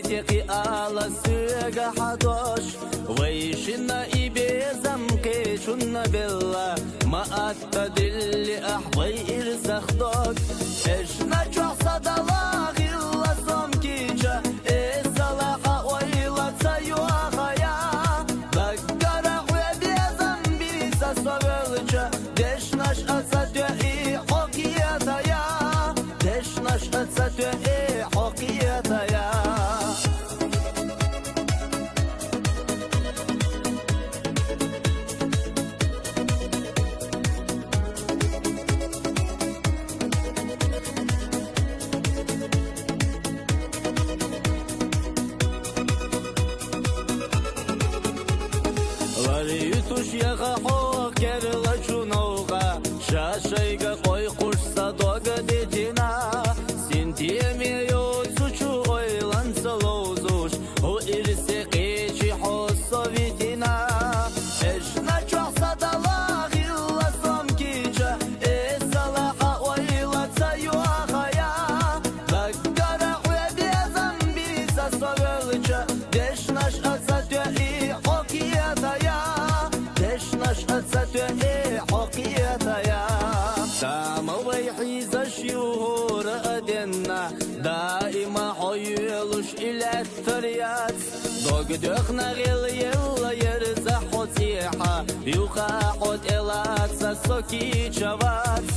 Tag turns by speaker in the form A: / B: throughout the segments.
A: تقي على سيغا حدوش ويشنا إبيزم كيشنا بالله ما أتدل أحوي إرسخدوك إشنا جوح صدلاغ إلا صمكيجا إسلاحة وإلا تسيوخايا بقرا ويبيزم بيسا صبرجا دشناش أتسدعي حقيتايا دشناش أتسدعي حقيتايا Варитуш яга хо керла чунога шашайга кой куш садога детина синтиеми йоцучу ойлан салозуш о ирсе кечи хосовитина эшна чоса дала гилла сомкича эсалаха ойла цаюахая багара уебезам биса совелча дешнаш ацатюи حقيتايا دشناش أتساتي حقيتايا دام ويحيز الشهور أدنا دائما حيولش إلى الثريات دوق دخنا غيل يلا يرزح وتيحة يوخا حد إلا تسسوكي جوات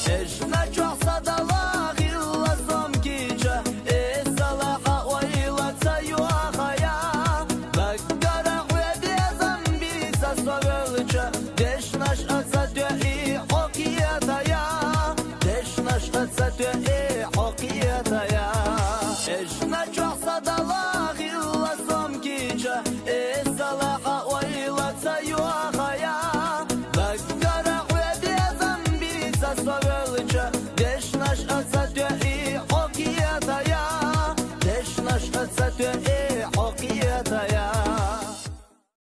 A: إشنا جوح صدلا غيلا صمكيجا إسلاحة وإلا تسيوخايا دشناش أتسدعي حقيتايا دشناش أتسدعي حقيتايا إشنا جوح صدلا غيلا صمكيجا إسلاحة وإلا تسيوخايا بقرا ويبيزم بيسا صبرجا دشناش أتسدعي حقيتايا دشناش أتسدعي حقيتايا